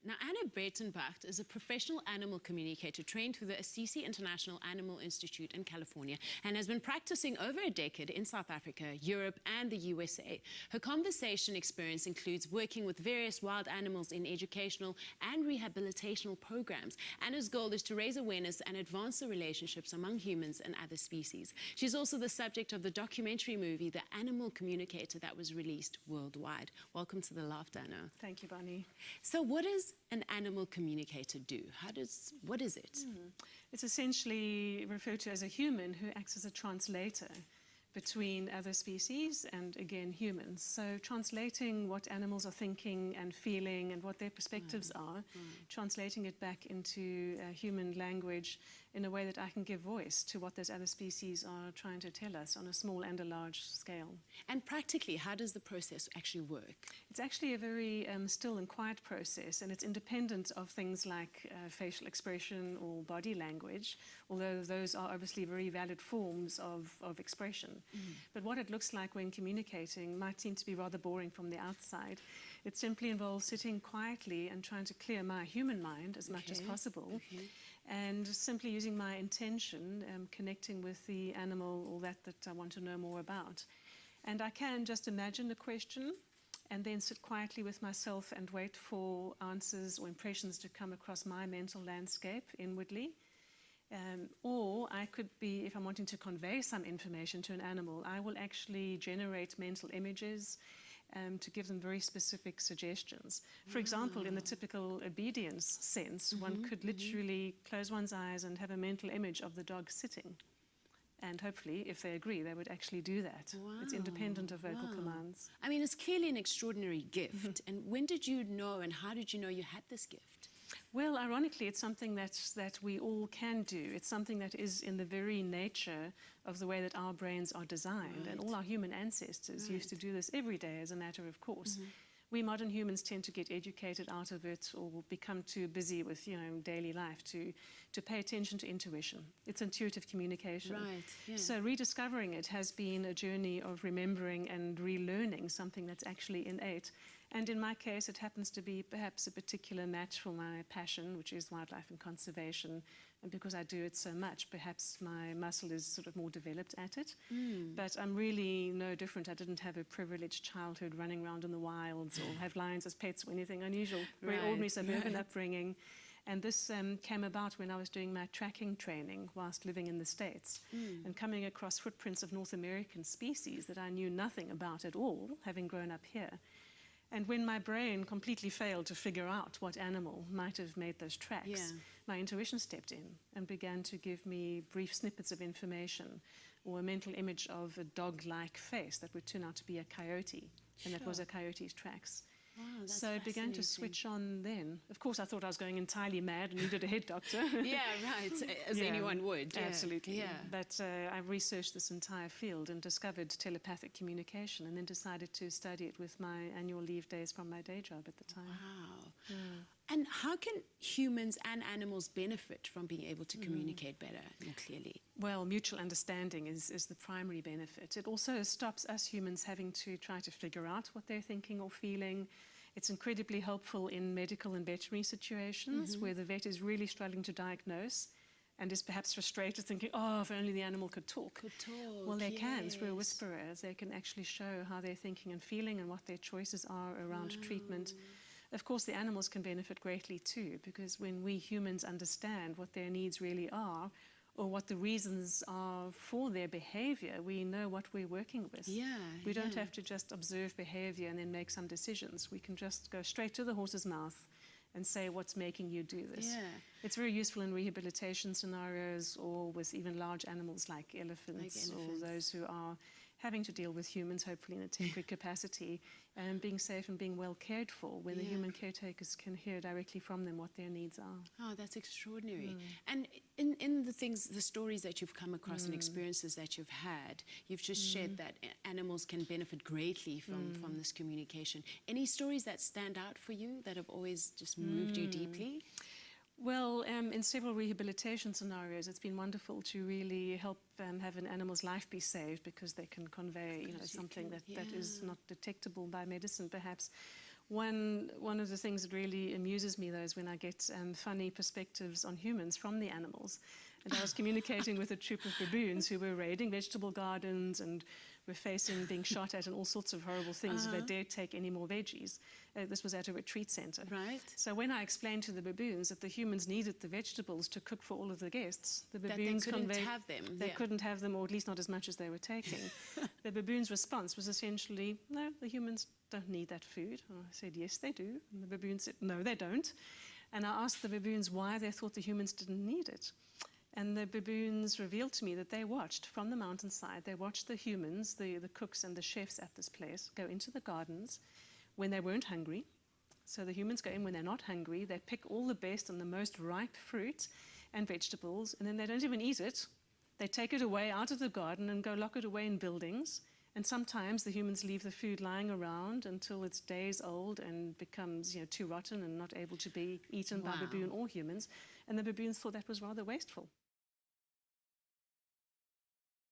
Now, Anna Breytenbach is a professional animal communicator trained through the Assisi International Animal Institute in California and has been practicing over a decade in South Africa, Europe, and the USA. Her conversation experience includes working with various wild animals in educational and rehabilitational programs. Anna's goal is to raise awareness and advance the relationships among humans and other species. She's also the subject of the documentary movie, The Animal Communicator, that was released worldwide. Welcome to The Laughter, Anna. Thank you, Bonnie. So what does an animal communicator do? What is it? It's essentially referred to as a human who acts as a translator between other species and, again, humans. So translating what animals are thinking and feeling and what their perspectives are, translating it back into human language in a way that I can give voice to what those other species are trying to tell us on a small and a large scale. And practically, how does the process actually work? It's actually a very still and quiet process, and it's independent of things like facial expression or body language, although those are obviously very valid forms of expression. But what it looks like when communicating might seem to be rather boring from the outside. It simply involves sitting quietly and trying to clear my human mind as much as possible, and simply using my intention, connecting with the animal or that I want to know more about. And I can just imagine the question and then sit quietly with myself and wait for answers or impressions to come across my mental landscape inwardly. Or I could be, if I'm wanting to convey some information to an animal, I will actually generate mental images to give them very specific suggestions. For example, in the typical obedience sense, one could literally close one's eyes and have a mental image of the dog sitting. And hopefully, if they agree, they would actually do that. Wow. It's independent of vocal commands. I mean, it's clearly an extraordinary gift. And when did you know and how did you know you had this gift? Well, ironically, it's something that we all can do. It's something that is in the very nature of the way that our brains are designed. And all our human ancestors used to do this every day as a matter of course. We modern humans tend to get educated out of it or become too busy with, daily life to pay attention to intuition. It's intuitive communication. Right, yeah. So rediscovering it has been a journey of remembering and relearning something that's actually innate. And in my case, it happens to be perhaps a particular match for my passion, which is wildlife and conservation. And because I do it so much, perhaps my muscle is sort of more developed at it. But I'm really no different. I didn't have a privileged childhood running around in the wilds or have lions as pets or anything unusual. Very ordinary suburban upbringing. And this came about when I was doing my tracking training whilst living in the States and coming across footprints of North American species that I knew nothing about at all, having grown up here. And when my brain completely failed to figure out what animal might have made those tracks, my intuition stepped in and began to give me brief snippets of information or a mental image of a dog-like face that would turn out to be a coyote, and that was a coyote's tracks. Wow, so it began to switch on then. Of course, I thought I was going entirely mad and needed a head doctor. Yeah, right, as anyone would. Absolutely. But I researched this entire field and discovered telepathic communication and then decided to study it with my annual leave days from my day job at the time. Wow. And how can humans and animals benefit from being able to communicate better and more clearly? Well, mutual understanding is the primary benefit. It also stops us humans having to try to figure out what they're thinking or feeling. It's incredibly helpful in medical and veterinary situations where the vet is really struggling to diagnose and is perhaps frustrated, thinking, oh, if only the animal could talk. Well, they can, through a whisperer. They can actually show how they're thinking and feeling and what their choices are around treatment. Of course, the animals can benefit greatly too, because when we humans understand what their needs really are, or what the reasons are for their behavior, we know what we're working with. We don't have to just observe behavior and then make some decisions. We can just go straight to the horse's mouth and say, what's making you do this? It's very useful in rehabilitation scenarios or with even large animals like elephants or those who are having to deal with humans, hopefully in a temporary capacity, and being safe and being well cared for, where the human caretakers can hear directly from them what their needs are. Oh, that's extraordinary. And in the stories that you've come across and experiences that you've had, you've just shared that animals can benefit greatly from this communication. Any stories that stand out for you that have always just moved you deeply? Well, in several rehabilitation scenarios, it's been wonderful to really help have an animal's life be saved because they can convey, something that is not detectable by medicine, perhaps. One of the things that really amuses me, though, is when I get funny perspectives on humans from the animals. And I was communicating with a troop of baboons who were raiding vegetable gardens and were facing being shot at and all sorts of horrible things if they dared take any more veggies. This was at a retreat center. Right. So when I explained to the baboons that the humans needed the vegetables to cook for all of the guests, the That baboons they couldn't have them. They couldn't have them, or at least not as much as they were taking. The baboons' response was essentially, no, the humans don't need that food. And I said, yes, they do. And the baboons said, no, they don't. And I asked the baboons why they thought the humans didn't need it. And the baboons revealed to me that they watched from the mountainside, they watched the humans, the cooks and the chefs at this place, go into the gardens when they weren't hungry. So the humans go in when they're not hungry, they pick all the best and the most ripe fruit and vegetables, and then they don't even eat it. They take it away out of the garden and go lock it away in buildings. And sometimes the humans leave the food lying around until it's days old and becomes, too rotten and not able to be eaten by baboon or humans. And the baboons thought that was rather wasteful.